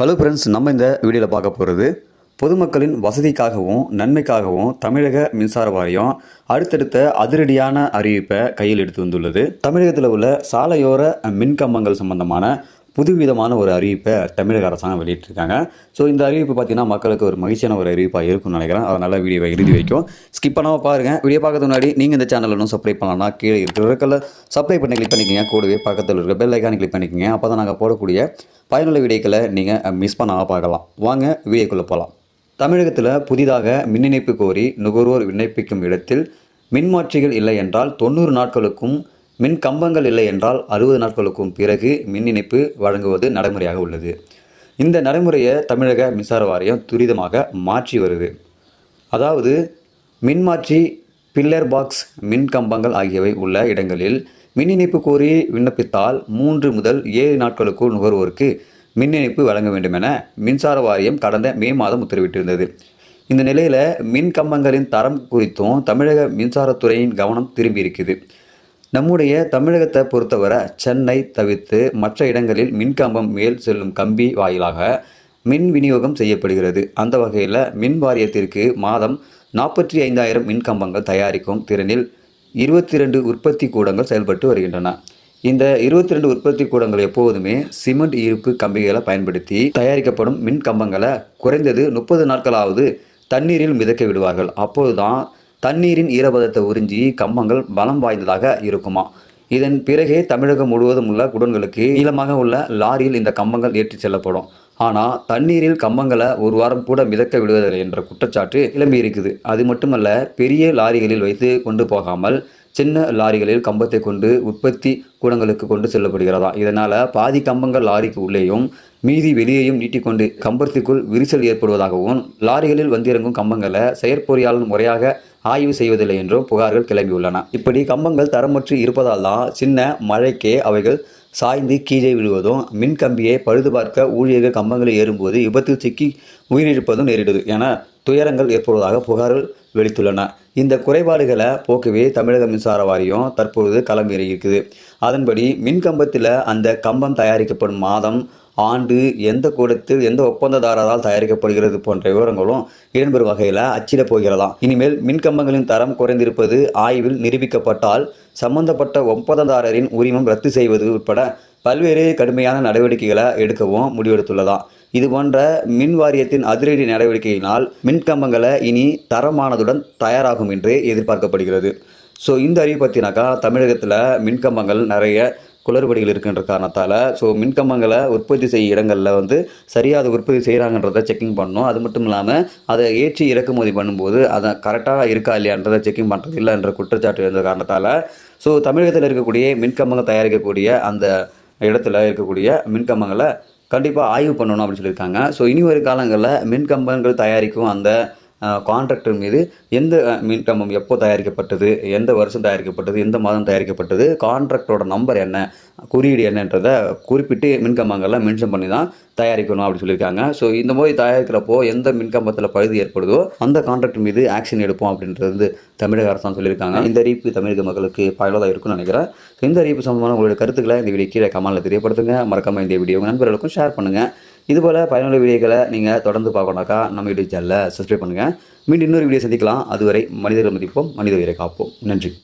Hello friends, நம்ம இந்த வீடியோவில் பார்க்க போகிறது பொதுமக்களின் வசதிக்காகவும் நன்மைக்காகவும் தமிழக மின்சார வாரியம் அடுத்தடுத்த அதிரடியான அறிவிப்பை கையில் எடுத்து வந்துள்ளது. தமிழகத்தில் உள்ள சாலையோர மின்கம்பங்கள் சம்பந்தமான புதுவிதமான ஒரு அறிவிப்பை தமிழக அரசாங்கம் வெளியிட்டிருக்காங்க. ஸோ இந்த அறிவிப்பு பார்த்தீங்கன்னா மக்களுக்கு ஒரு மகிழ்ச்சியான ஒரு அறிவிப்பாக இருக்கும்னு நினைக்கிறேன். அதனால் வீடியோவை இறுதி வைக்கும் ஸ்கிப் பண்ணாமல் பாருங்கள். வீடியோ பார்க்கறதுக்கு முன்னாடி நீங்கள் இந்த சேனலில் இன்னும் சப்ஸ்கிரைப் பண்ணலாம்னா கீழே இருக்கிற சப்ஸ்கிரைப் பண்ணி கிளிக் பண்ணிக்கோங்க. கூடவே பக்கத்தில் இருக்க பெல் ஐக்கானை கிளிக் பண்ணிக்கோங்க. அப்போ தான் நாங்கள் போடக்கூடிய பயனுள்ள வீடியோக்களை நீங்கள் மிஸ் பண்ணாமல் பார்க்கலாம். வாங்க வீடியோக்குள்ளே போகலாம். தமிழகத்தில் புதிதாக மின் இணைப்பு கோரி நுகர்வோர் விண்ணப்பிக்கும் இடத்தில் மின்மாற்றிகள் இல்லை என்றால் 90 நாட்களுக்கும், மின் கம்பங்கள் இல்லை என்றால் 60 நாட்களுக்கும் பிறகு மின் இணைப்பு வழங்குவது நடைமுறையாக உள்ளது. இந்த நடைமுறையை தமிழக மின்சார வாரியம் துரிதமாக மாற்றி வருது. அதாவது மின்மாற்றி, பில்லர் பாக்ஸ், மின் கம்பங்கள் ஆகியவை உள்ள இடங்களில் மின் இணைப்பு கோரி விண்ணப்பித்தால் 3 முதல் 7 நாட்களுக்குள் நுகர்வோருக்கு மின் இணைப்பு வழங்க வேண்டும் என மின்சார வாரியம் கடந்த மே மாதம் உத்தரவிட்டிருந்தது. இந்த நிலையில் மின் கம்பங்களின் தரம் குறித்தும் தமிழக மின்சாரத்துறையின் கவனம் திரும்பி இருக்குது. நம்முடைய தமிழகத்தை பொறுத்தவரை சென்னை தவிர்த்து மற்ற இடங்களில் மின்கம்பம் மேல் செல்லும் கம்பி வாயிலாக மின் விநியோகம் செய்யப்படுகிறது. அந்த வகையில் மின் வாரியத்திற்கு மாதம் 45,000 மின்கம்பங்கள் தயாரிக்கும் திறனில் 22 உற்பத்தி கூடங்கள் செயல்பட்டு வருகின்றன. இந்த 22 உற்பத்தி கூடங்கள் எப்போதுமே சிமெண்ட் ஈர்ப்பு கம்பிகளை பயன்படுத்தி தயாரிக்கப்படும் மின் கம்பங்களை குறைந்தது 30 நாட்களாவது தண்ணீரில் மிதக்க விடுவார்கள். அப்போதுதான் தண்ணீரின் ஈரப்பதத்தை உறிஞ்சி கம்பங்கள் பலம் வாய்ந்ததாக இருக்குமா. இதன் பிறகே தமிழகம் முழுவதும் உள்ள குடோன்களுக்கு நீளமாக உள்ள லாரியில் இந்த கம்பங்கள் ஏற்றிச் செல்லப்படும். ஆனால் தண்ணீரில் கம்பங்களை ஒரு வாரம் கூட மிதக்க விடுவதில்லை என்ற குற்றச்சாட்டு கிளம்பி இருக்குது. அது மட்டுமல்ல, பெரிய லாரிகளில் வைத்து கொண்டு போகாமல் சின்ன லாரிகளில் கம்பத்தை கொண்டு உற்பத்தி கூடங்களுக்கு கொண்டு செல்லப்படுகிறதா. இதனால் பாதி கம்பங்கள் லாரிக்கு உள்ளேயும் மீதி வெளியேயும் நீட்டிக்கொண்டு கம்பத்திற்குள் விரிசல் ஏற்படுவதாகவும், லாரிகளில் வந்திறங்கும் கம்பங்களை செயற்பொறியாளர் முறையாக ஆய்வு செய்வதில்லை என்றும் புகார்கள் கிளம்பியுள்ளன. இப்படி கம்பங்கள் தரமற்று இருப்பதால் தான் சின்ன மழைக்கே அவைகள் சாய்ந்து கீழே விழுவதும், மின் கம்பியை பழுது பார்க்க ஊழியர்கள் கம்பங்களை ஏறும்போது விபத்தில் சிக்கி உயிரிழப்பதும் நேரிடுது என துயரங்கள் ஏற்படுவதாக புகார்கள் வெளித்துள்ளன. இந்த குறைபாடுகளை போக்கவே தமிழக மின்சார வாரியம் தற்பொழுது களமிறங்கி இருக்குது. அதன்படி மின் கம்பத்தில் அந்த கம்பம் தயாரிக்கப்படும் மாதம், ஆண்டு, எந்த கூடத்தில் எந்த ஒப்பந்ததாரரால் தயாரிக்கப்படுகிறது போன்ற விவரங்களும் இடம்பெறும் வகையில் அச்சிட போகிறதாம். இனிமேல் மின்கம்பங்களின் தரம் குறைந்திருப்பது ஆய்வில் நிரூபிக்கப்பட்டால் சம்பந்தப்பட்ட ஒப்பந்ததாரரின் உரிமம் ரத்து செய்வது உட்பட பல்வேறு கடுமையான நடவடிக்கைகளை எடுக்கவும் முடிவெடுத்துள்ளதாம். இது போன்ற மின் வாரியத்தின் அதிரடி நடவடிக்கையினால் மின்கம்பங்களை இனி தரமானதுடன் தயாராகும் என்று எதிர்பார்க்கப்படுகிறது. ஸோ இந்த அறிவு பற்றினாக்கா தமிழகத்தில் மின்கம்பங்கள் நிறைய குளறுபடிகள் இருக்கின்ற காரணத்தால் மின்கம்பங்களை உற்பத்தி செய்ய இடங்களில் சரியாக உற்பத்தி செய்கிறாங்கன்றதை செக்கிங் பண்ணணும். அது மட்டும் இல்லாமல் அதை ஏற்றி இறக்குமதி பண்ணும்போது அதை கரெக்டாக இருக்கா இல்லையான்றதை செக்கிங் பண்ணுறது இல்லை என்ற குற்றச்சாட்டு இருந்த காரணத்தால் தமிழகத்தில் இருக்கக்கூடிய மின்கம்பங்கள் தயாரிக்கக்கூடிய அந்த இடத்துல இருக்கக்கூடிய மின்கம்பங்களை கண்டிப்பாக ஆய்வு பண்ணணும் அப்படின்னு சொல்லியிருக்காங்க. இனி வரும் காலங்களில் மின்கம்பங்கள் தயாரிக்கும் அந்த கான்ட்ராக்டர் மீது எந்த மின்கம்பம் எப்போ தயாரிக்கப்பட்டது, எந்த வருஷம் தயாரிக்கப்பட்டது, எந்த மாதம் தயாரிக்கப்பட்டது, கான்ட்ராக்டரோட நம்பர் என்ன, குறியீடு என்னன்றதை குறிப்பிட்டு மின்கம்பங்களை மென்ஷன் பண்ணி தான் தயாரிக்கணும் அப்படின்னு சொல்லியிருக்காங்க. இந்த மாதிரி தயாரிக்கிறப்போ எந்த மின்கம்பத்தில் பழுது ஏற்படுதோ அந்த கான்ட்ராக்டர் மீது ஆக்ஷன் எடுப்போம் அப்படின்றது தமிழக அரசாங்கம் சொல்லியிருக்காங்க. இந்த அறிவிப்பு தமிழக மக்களுக்கு பயனுள்ளதாக இருக்கும்னு நினைக்கிறேன். இந்த அறிவிப்பு சம்பந்தமான உங்களுடைய கருத்துக்களை இந்த வீடியோ கீழே கமெண்ட்ல தெரியப்படுத்துங்க. மறக்காமல் இந்த வீடியோ நண்பர்களுக்கும் ஷேர் பண்ணுங்கள். இதுபோல் பயனுள்ள வீடியோக்களை நீங்கள் தொடர்ந்து பார்க்கணுனாக்கா நம்ம யூடியூப் சேனலை சப்ஸ்கிரைப் பண்ணுங்கள். மீண்டும் இன்னொரு வீடியோ சந்திக்கலாம். அதுவரை மனிதர்கள் மதிப்போம், மனித உயிரை காப்போம். நன்றி.